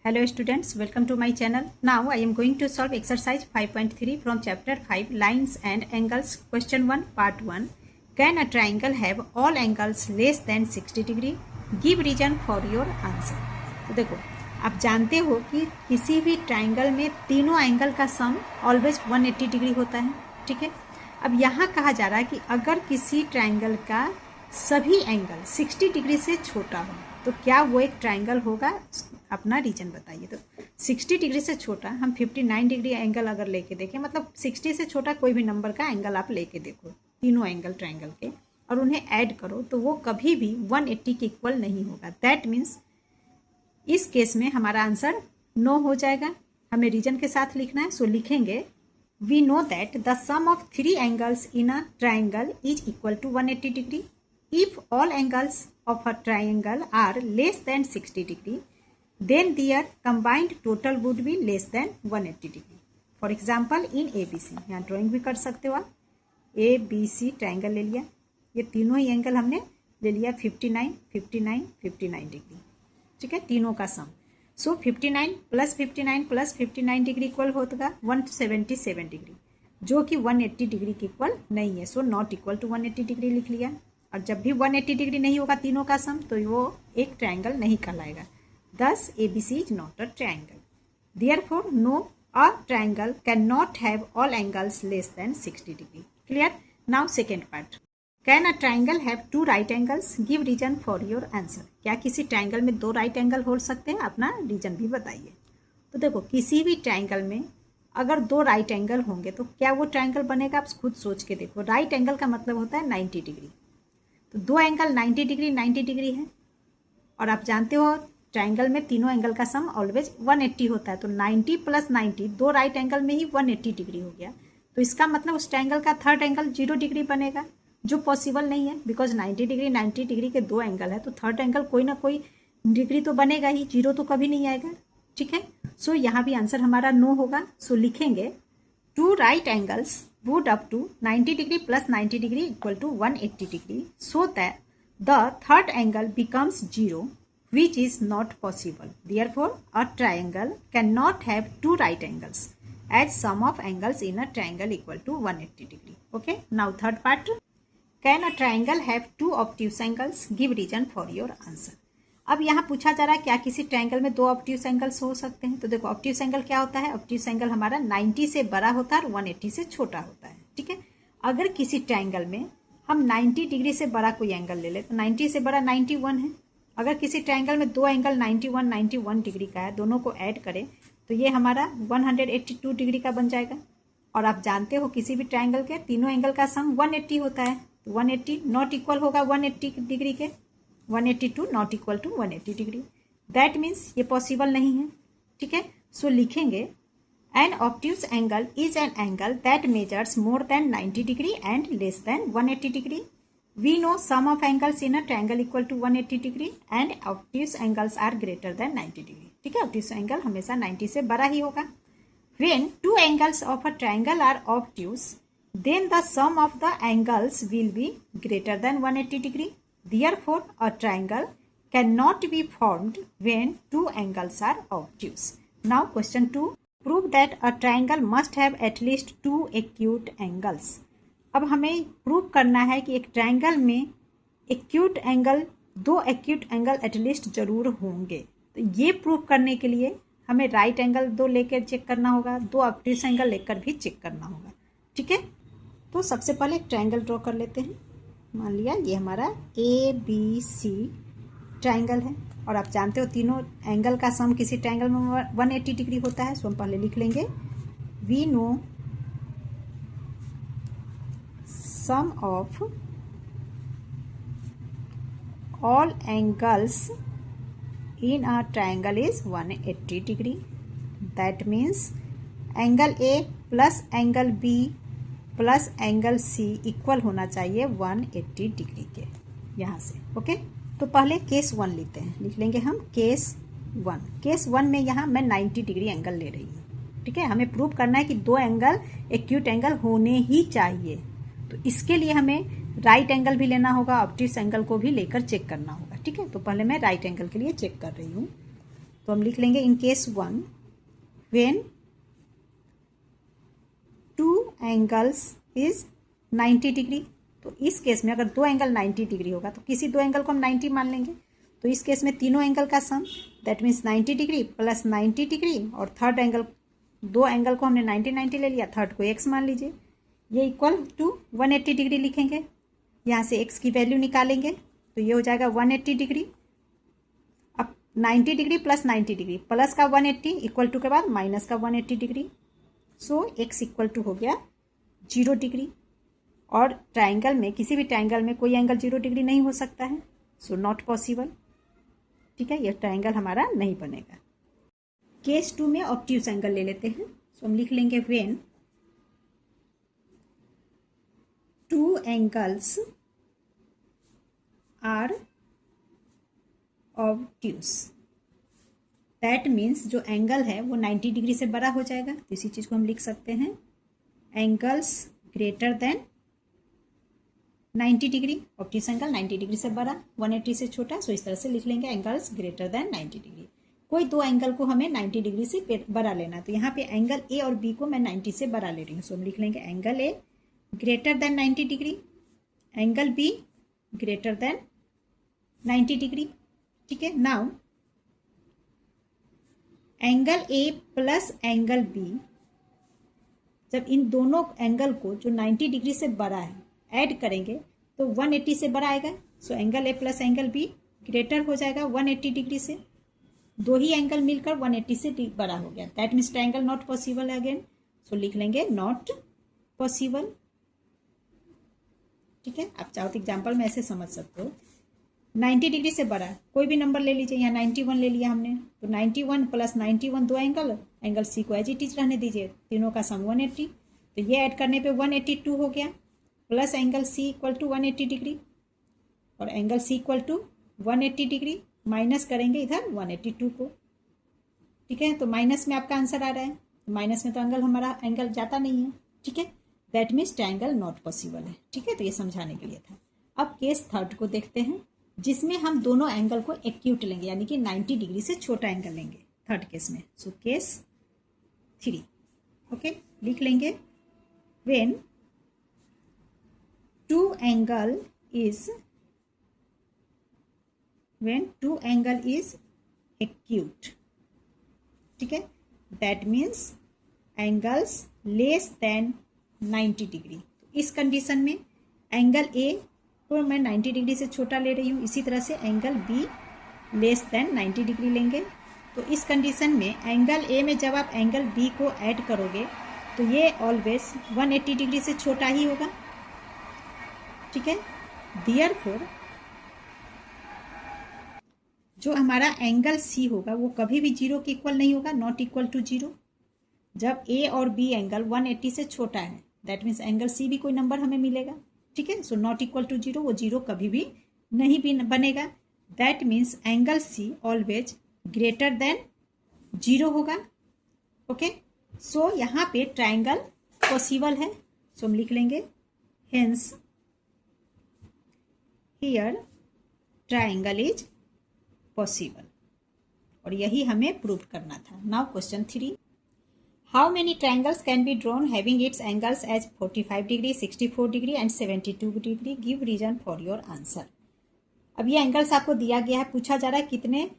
Hello students, welcome to my channel. Now I am going to solve exercise 5.3 from chapter 5 lines and angles. Question 1 part 1. Can a triangle have all angles less than 60 degree? Give reason for your answer. तो देखो आप जानते हो कि किसी भी triangle में तीनों एंगल का सम ऑलवेज 180 डिग्री होता है, ठीक है। अब यहाँ कहा जा रहा है कि अगर किसी ट्राइंगल का सभी एंगल 60 डिग्री से छोटा हो तो क्या वो एक ट्राइंगल होगा? अपना रीजन बताइए। तो 60 डिग्री से छोटा हम 59 डिग्री एंगल अगर लेके देखें, मतलब 60 से छोटा कोई भी नंबर का एंगल आप लेके देखो, तीनों एंगल ट्राइंगल के, और उन्हें ऐड करो तो वो कभी भी 180 के इक्वल नहीं होगा। दैट मीन्स इस केस में हमारा आंसर नो हो जाएगा। हमें रीजन के साथ लिखना है, सो लिखेंगे we know that the sum of 3 angles in a triangle is equal to 180 degree if all angles of a triangle are less than 60 degree, then their combined total would be less than 180 degree. For example, in ABC, यहाँ drawing भी कर सकते हो आप। ABC triangle ले लिया, ये तीनों ही एंगल हमने ले लिया 59, 59, 59 डिग्री, ठीक है, तीनों का सम। सो 59 प्लस 59 प्लस 59 डिग्री इक्वल होगा 177 डिग्री, जो कि 180 डिग्री के इक्वल नहीं है। So not equal to 180 degree लिख लिया। और जब भी 180 डिग्री नहीं होगा तीनों का सम तो वो एक ट्राइंगल नहीं कहलाएगा। Thus ABC is not a triangle. Therefore, no, a triangle cannot have all angles less than 60 degree. Clear? Now second part. Can a triangle have 2 right angles? Give reason for your answer. क्या किसी triangle में 2 right angle हो सकते हैं? अपना reason भी बताइए। तो देखो किसी भी ट्राइंगल में अगर 2 राइट एंगल होंगे तो क्या वो ट्राइंगल बनेगा? आप खुद सोच के देखो। राइट एंगल का मतलब होता है 90 डिग्री, तो 2 एंगल 90 डिग्री है, और आप जानते हो ट्राइंगल में तीनों एंगल का सम ऑलवेज 180 होता है। तो 90 प्लस 90 2 राइट एंगल में ही 180 डिग्री हो गया। तो इसका मतलब उस ट्राइंगल का थर्ड एंगल 0 डिग्री बनेगा, जो पॉसिबल नहीं है, बिकॉज 90 डिग्री के 2 एंगल है, तो थर्ड एंगल कोई ना कोई डिग्री तो बनेगा ही, 0 तो कभी नहीं आएगा, ठीक है। सो यहाँ भी आंसर हमारा नो होगा। सो लिखेंगे 2 right angles would up to 90 degree plus 90 degree equal to 180 degree, so that the third angle becomes 0, which is not possible. Therefore, a triangle cannot have 2 right angles, as sum of angles in a triangle equal to 180 degree. Okay, now third part. Can a triangle have 2 obtuse angles? Give reason for your answer. अब यहाँ पूछा जा रहा है क्या किसी triangle में 2 obtuse angles हो सकते हैं? तो देखो ऑब्ट्यूस एंगल क्या होता है? ऑब्ट्यूस एंगल हमारा 90 से बड़ा होता है और 180 से छोटा होता है, ठीक है। अगर किसी ट्राइंगल में हम 90 डिग्री से बड़ा कोई एंगल ले ले तो 90 से बड़ा 91 है। अगर किसी ट्राइंगल में 2 एंगल 91 डिग्री का है, दोनों को ऐड करें तो ये हमारा 182 डिग्री का बन जाएगा। और आप जानते हो किसी भी ट्राइंगल के तीनों एंगल का सम 180 होता है, तो 180 नॉट इक्वल होगा 180 डिग्री के, 182 not equal to 180 degree. That means ये पॉसिबल नहीं है, ठीक है। सो लिखेंगे an obtuse angle is an angle that measures more than 90 degree and less than 180 degree. We know sum of angles in a triangle equal to 180 degree and obtuse angles are greater than 90 degree, ठीक है। Obtuse angle हमेशा 90 से बड़ा ही होगा। When 2 angles of a triangle are obtuse then the sum of the angles will be greater than 180 degree. Therefore, a triangle cannot be formed when 2 angles are obtuse. Now, question 2. Prove that a triangle must have at least 2 acute angles. अब हमें prove करना है कि एक triangle में acute angle 2 acute angle at least जरूर होंगे। तो ये प्रूव करने के लिए हमें राइट एंगल 2 लेकर चेक करना होगा, 2 ऑब्ट्यूस एंगल लेकर भी चेक करना होगा, ठीक है। तो सबसे पहले एक ट्राइंगल ड्रॉ कर लेते हैं। मान लिया ये हमारा ABC ट्राइंगल है, और आप जानते हो तीनों एंगल का सम किसी ट्राइंगल में 180 डिग्री होता है। सो हम पहले लिख लेंगे we know sum of all angles in a triangle is 180 degree. That means angle A plus angle B plus angle C equal होना चाहिए 180 डिग्री के, यहाँ से। ओके, तो पहले केस 1 लेते हैं, लिख लेंगे हम केस 1। केस 1 में यहाँ मैं 90 डिग्री एंगल ले रही हूँ, ठीक है। हमें प्रूव करना है कि 2 एंगल एक्यूट एंगल होने ही चाहिए, तो इसके लिए हमें राइट एंगल भी लेना होगा, ऑब्ट्यूस एंगल को भी लेकर चेक करना होगा, ठीक है। तो पहले मैं राइट एंगल के लिए चेक कर रही हूँ। तो हम लिख लेंगे in case 1 when two angles is 90 degree. तो इस केस में अगर दो एंगल 90 डिग्री होगा तो किसी दो एंगल को हम 90 मान लेंगे। तो इस केस में तीनों एंगल का sum that means 90 degree plus 90 degree और थर्ड एंगल, दो एंगल को हमने 90 ले लिया, थर्ड को x मान लीजिए, ये इक्वल टू 180 डिग्री लिखेंगे। यहाँ से x की वैल्यू निकालेंगे तो ये हो जाएगा 180 डिग्री। अब 90 डिग्री प्लस 90 डिग्री प्लस का 180 इक्वल टू के बाद माइनस का 180 degree. So x equal to हो गया 0 डिग्री। और ट्राइंगल में, किसी भी ट्राइंगल में कोई एंगल 0 डिग्री नहीं हो सकता है, सो नॉट पॉसिबल। ठीक है, ये ट्राइंगल हमारा नहीं बनेगा। केस 2 में ऑब्ट्यूज एंगल ले लेते हैं। सो हम लिख लेंगे when two angles are obtuse, that means जो एंगल है वो 90 डिग्री से बड़ा हो जाएगा। तो इसी चीज को हम लिख सकते हैं angles greater than 90 degree. Obtuse angle 90 degree से बड़ा, 180 से छोटा, सो इस तरह से लिख लेंगे एंगल्स ग्रेटर देन 90 डिग्री। कोई दो एंगल को हमें 90 डिग्री से बड़ा लेना, तो यहाँ पे एंगल ए और बी को मैं 90 से बड़ा ले रही हूँ। सो हम लिख लेंगे angle A greater than 90 degree, angle B greater than 90 degree. ठीक है, now angle A plus angle B, जब इन दोनों एंगल को जो 90 डिग्री से बड़ा है ऐड करेंगे तो 180 से बड़ा आएगा। So angle A plus angle B greater हो जाएगा 180 डिग्री से। दो ही एंगल मिलकर 180 से बड़ा हो गया, that means triangle not possible again. So लिख लेंगे नॉट पॉसिबल। ठीक है, आप चाहो तो एग्जाम्पल में ऐसे समझ सकते हो। 90 डिग्री से बड़ा कोई भी नंबर ले लीजिए, यहाँ 91 ले लिया हमने, तो 91 प्लस 91 दो एंगल सी को एज इट इज रहने दीजिए, तीनों का सम 180। तो ये ऐड करने पे 182 हो गया, plus angle C equal to 180 degree और angle C equal to 180 degree, minus करेंगे इधर 182 को। ठीक है, तो माइनस में आपका आंसर आ रहा है, तो माइनस में तो हमारा एंगल जाता नहीं है। ठीक है, that means triangle not possible है। ठीक है, तो ये समझाने के लिए था। अब केस थर्ड को देखते हैं, जिसमें हम दोनों एंगल को एक्यूट लेंगे, यानी कि 90 डिग्री से छोटा एंगल लेंगे थर्ड केस में। सो केस 3, ओके, लिख लेंगे when two angle is acute. ठीक है, that means angles less than 90 degree. इस कंडीशन में एंगल ए को मैं 90 डिग्री से छोटा ले रही हूँ, इसी तरह से angle be less than 90 degree लेंगे। तो इस कंडीशन में एंगल ए में जब आप एंगल बी को ऐड करोगे तो ये ऑलवेज 180 डिग्री से छोटा ही होगा। ठीक है, देयरफॉर जो हमारा एंगल सी होगा वो कभी भी 0 के इक्वल नहीं होगा, नॉट इक्वल टू 0। जब ए और बी एंगल 180 से छोटा है, दैट मीन्स एंगल सी भी कोई नंबर हमें मिलेगा। ठीक है, सो नॉट इक्वल टू 0, वो 0 कभी भी नहीं भी बनेगा। That means angle C always greater than 0 होगा। ओके, सो यहाँ पे ट्राइंगल पॉसिबल है। सो हम लिख लेंगे hence here triangle is possible, और यही हमें प्रूव करना था। Now question 3, how many triangles can be drawn having its angles as 45 degree, 64 degree and 72 degree, give reason for your answer. अब ये एंगल्स आपको दिया गया है, पूछा जा रहा है कितने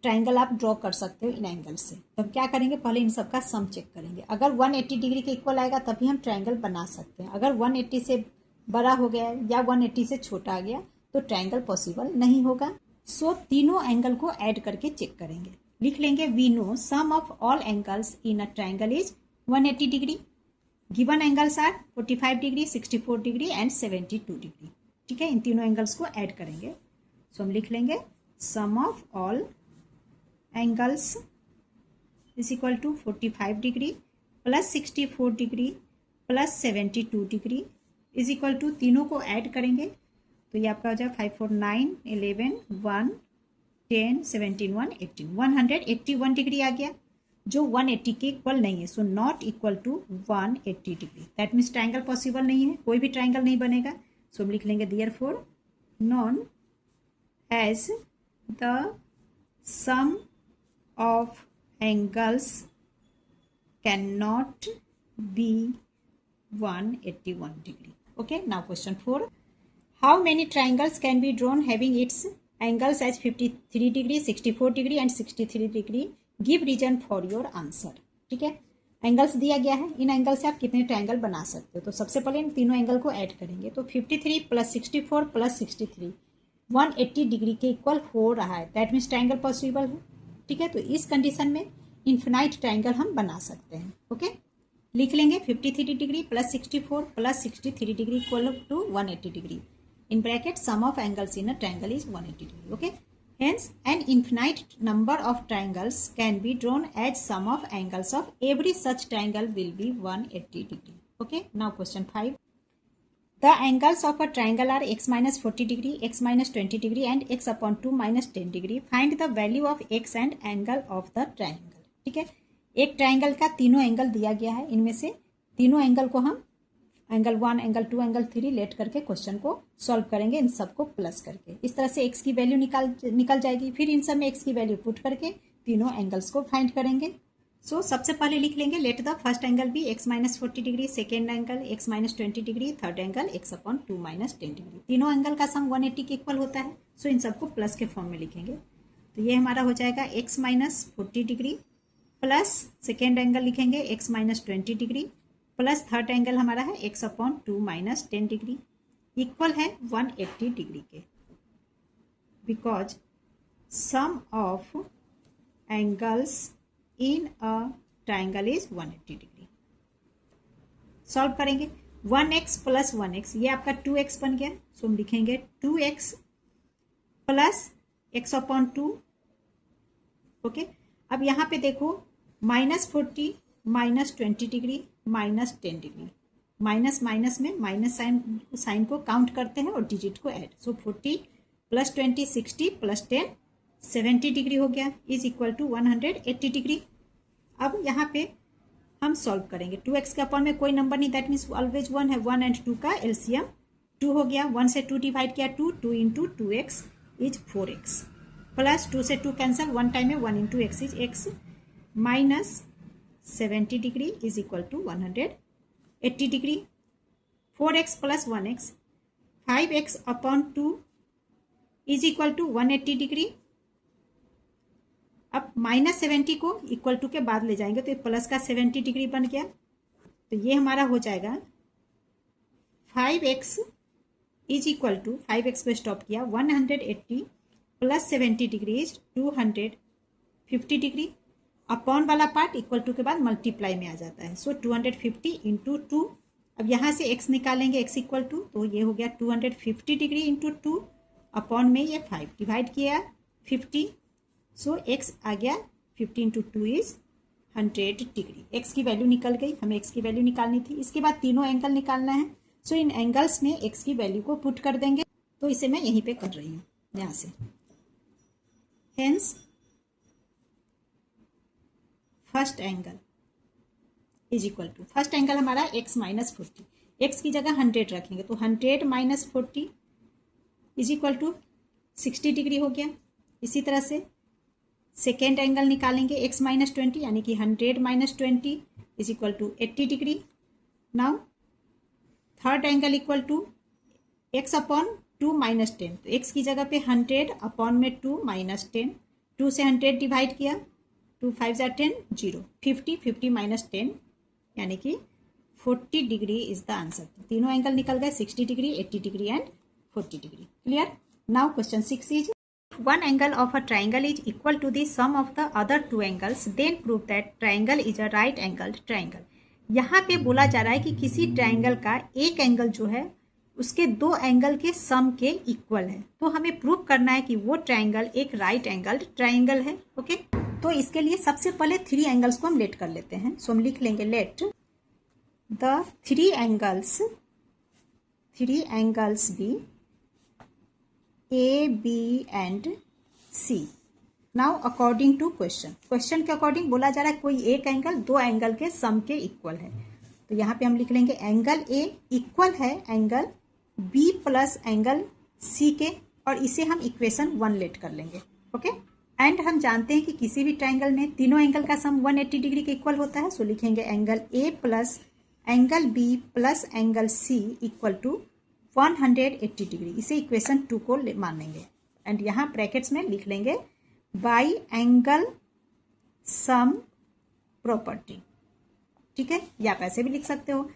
ट्राइंगल आप ड्रॉ कर सकते हो इन एंगल से। तो हम क्या करेंगे, पहले इन सबका सम चेक करेंगे। अगर 180 डिग्री के इक्वल आएगा तभी हम ट्राइंगल बना सकते हैं। अगर 180 से बड़ा हो गया या 180 से छोटा आ गया तो ट्राइंगल पॉसिबल नहीं होगा। सो तीनों एंगल को ऐड करके चेक करेंगे। लिख लेंगे we know sum of all angles in a triangle is 180 degree. Given angles are 45 degree, 64 degree and 72 degree. ठीक है, इन तीनों एंगल्स को ऐड करेंगे। सो हम लिख लेंगे sum of all angles is equal to 45 degree plus 64 degree plus 72 degree is equal to, तीनों को ऐड करेंगे तो ये आपका हो जाए 5 4 9 11 1 10 17 1 18 181 डिग्री आ गया, जो 180 के इक्वल नहीं है। So not equal to 180 degree, that means triangle possible नहीं है, कोई भी ट्राइंगल नहीं बनेगा। सो हम लिख लेंगे therefore none as the sum of angles cannot be 181 degree. Okay, now question 4. How many triangles can be drawn having its angles as 53 degree, 64 degree and 63 degree? Give reason for your answer. ठीक है, angles दिया गया है, इन angle से आप कितने triangle बना सकते हो। तो सबसे पहले इन तीनों एंगल को ऐड करेंगे, तो 53 प्लस 64 प्लस 63 180 डिग्री के इक्वल हो रहा है। दैट मीन्स ट्रायंगल पॉसिबल है। ठीक है, तो इस कंडीशन में इन्फिनाइट ट्रायंगल हम बना सकते हैं। ओके, लिख लेंगे 53 degree plus 64 plus 63 degree equal to 180 degree. In bracket, sum of angles in a triangle is 180 degree. Okay. Hence, an infinite number of triangles can be drawn as sum of angles of every such triangle will be 180 degree. Okay. Now question 5. The angles of a triangle are x minus 40 degree, x minus 20 degree and x upon 2 minus 10 degree. Find the value of x and angle of the triangle. ठीक है, एक triangle का तीनों angle दिया गया है, इनमें से तीनों एंगल को हम एंगल 1, एंगल 2, एंगल 3 लेट करके क्वेश्चन को सॉल्व करेंगे, इन सबको प्लस करके। इस तरह से एक्स की वैल्यू निकल जाएगी। फिर इन सब में एक्स की वैल्यू पुट करके तीनों एंगल्स को फाइंड करेंगे। सो सबसे पहले लिख लेंगे let the first angle be x minus 40 degree, second angle x minus 20 degree, third angle x upon 2 minus 10 degree. तीनों एंगल का सम 180 के इक्वल होता है। सो इन सबको प्लस के फॉर्म में लिखेंगे। तो ये हमारा हो जाएगा x minus 40 degree plus second angle लिखेंगे x minus 20 degree plus third angle हमारा है x upon 2 minus 10 degree equal है 180 डिग्री के, because sum of angles in a triangle is 180 degree. Solve करेंगे 1x प्लस 1x, ये आपका 2x बन गया। सो हम लिखेंगे 2x plus x upon 2। Okay, अब यहाँ पे देखो minus 40 minus 20 degree minus 10 degree, minus minus में माइनस साइन को काउंट करते हैं और डिजिट को ऐड। सो 40 प्लस 20 60 प्लस 10 70 डिग्री हो गया, इज इक्वल टू 180 डिग्री। अब यहाँ पे हम सॉल्व करेंगे। 2x के अपॉन में कोई नंबर नहीं, दैट मीन्स ऑलवेज 1 है। 1 एंड 2 का एलसीएम 2 हो गया। 1 से 2 डिवाइड किया 2 into 2x is 4x plus 2 से 2 कैंसिल, 1 टाइम में 1 into x is x minus 70 degree is equal to 180 degree. 4x plus 1x 5x upon 2 is equal to 180 degree. अब minus 70 को इक्वल टू के बाद ले जाएंगे तो प्लस का 70 डिग्री बन गया। तो ये हमारा हो जाएगा 5x is equal to 5x को स्टॉप किया 180 plus 70 degree is 250 degree. Upon वाला पार्ट इक्वल टू के बाद मल्टीप्लाई में आ जाता है। सो 250 इंटू 2। अब यहाँ से x निकालेंगे, x इक्वल टू, तो ये हो गया 250 डिग्री इंटू 2 अपॉन में ये 5 डिवाइड किया 50। सो x आ गया 50 इंटू 2 इज 100 डिग्री। x की वैल्यू निकल गई, हमें x की वैल्यू निकालनी थी। इसके बाद तीनों एंगल निकालना है। सो इन एंगल्स में x की वैल्यू को पुट कर देंगे। तो इसे मैं यहीं पे कर रही हूँ यहाँ से। Hence first angle is equal to, first angle हमारा x माइनस 40, x की जगह 100 रखेंगे तो 100 minus 40 is equal to 60 degree हो गया। इसी तरह से सेकेंड एंगल निकालेंगे x माइनस 20, यानी कि 100 minus 20 is equal to 80 degree. Now third angle equal to x upon 2 minus 10, तो x की जगह पे 100 अपॉन में 2 माइनस 10, 2 से 100 डिवाइड किया 2 5 10 0, 50 माइनस 10 यानी कि 40 डिग्री इज द आंसर। तीनों एंगल निकल गए 60 degree, 80 degree and 40 degree. Clear? Now question 6 is one angle of a triangle is equal to the sum of the other two angles, then prove that triangle is a right angled triangle. यहाँ पे बोला जा रहा है कि किसी triangle का एक एंगल जो है उसके दो एंगल के सम के इक्वल है। तो हमें प्रूव करना है कि वो ट्राइंगल एक राइट एंगल्ड ट्राइंगल है। ओके, तो इसके लिए सबसे पहले 3 एंगल्स को हम लेट कर लेते हैं। सो हम लिख लेंगे let the 3 angles be A, B and C. Now according to question के अकॉर्डिंग बोला जा रहा है कोई एक एंगल दो एंगल के सम के इक्वल है। तो यहाँ पे हम लिख लेंगे एंगल A इक्वल है angle B plus angle C के, और इसे हम इक्वेशन 1 लेट कर लेंगे। ओके, एंड हम जानते हैं कि किसी भी ट्राइंगल में तीनों एंगल का सम 180 डिग्री के इक्वल होता है। सो लिखेंगे angle A plus angle B plus angle C equal to 180 degree. इसे इक्वेशन 2 को मानेंगे एंड यहाँ ब्रैकेट्स में लिख लेंगे बाई एंगल सम प्रॉपर्टी। ठीक है, या आप ऐसे भी लिख सकते हो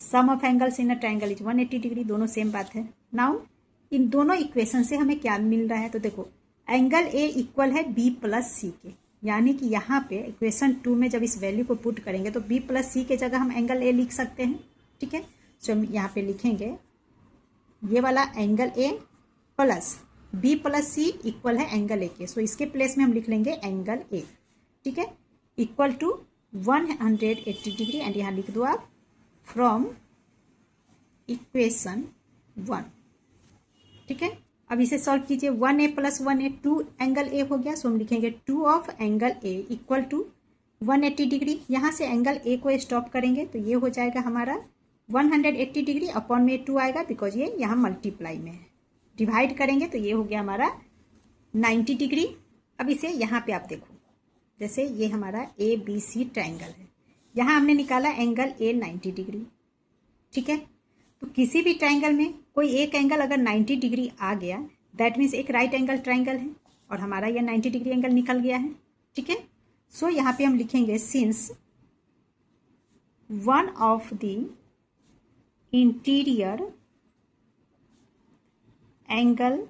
sum of angles in a triangle is 180 degree, दोनों सेम बात है। नाउ इन दोनों इक्वेशन से हमें क्या मिल रहा है, तो देखो एंगल ए इक्वल है बी प्लस सी के, यानी कि यहाँ पे इक्वेशन 2 में जब इस वैल्यू को पुट करेंगे तो बी प्लस सी के जगह हम एंगल ए लिख सकते हैं। ठीक है, सो हम यहाँ पे लिखेंगे ये वाला angle A plus B plus C equal है एंगल ए के। सो इसके प्लेस में हम लिख लेंगे एंगल ए। ठीक है, इक्वल टू 180 डिग्री एंड यहाँ लिख दो आप फ्रॉम इक्वेशन 1। ठीक है, अब इसे सॉल्व कीजिए। 1a plus 1a 2 angle A हो गया। सो हम लिखेंगे 2 of angle A equal to 180 degree. यहाँ से एंगल ए को स्टॉप करेंगे तो ये हो जाएगा हमारा 180 डिग्री, अपॉन में 2 आएगा बिकॉज ये यहाँ मल्टीप्लाई में है। डिवाइड करेंगे तो ये हो गया हमारा 90 डिग्री। अब इसे यहाँ पे आप देखो, जैसे ये हमारा ए बी सी ट्राइंगल है, यहाँ हमने निकाला एंगल ए 90 डिग्री। ठीक है, तो किसी भी ट्राइंगल में कोई एक एंगल अगर 90 डिग्री आ गया दैट मीन्स एक राइट एंगल ट्राइंगल है और हमारा यह 90 डिग्री एंगल निकल गया है। ठीक है, सो यहाँ पे हम लिखेंगे since one of the interior angle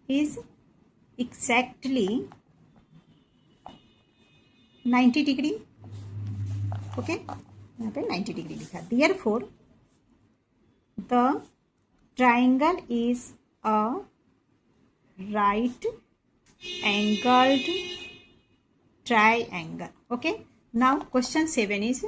is exactly 90 degree. Okay, यहाँ पे 90 डिग्री लिखा। Therefore the triangle is a right angled triangle. Okay, now question 7 is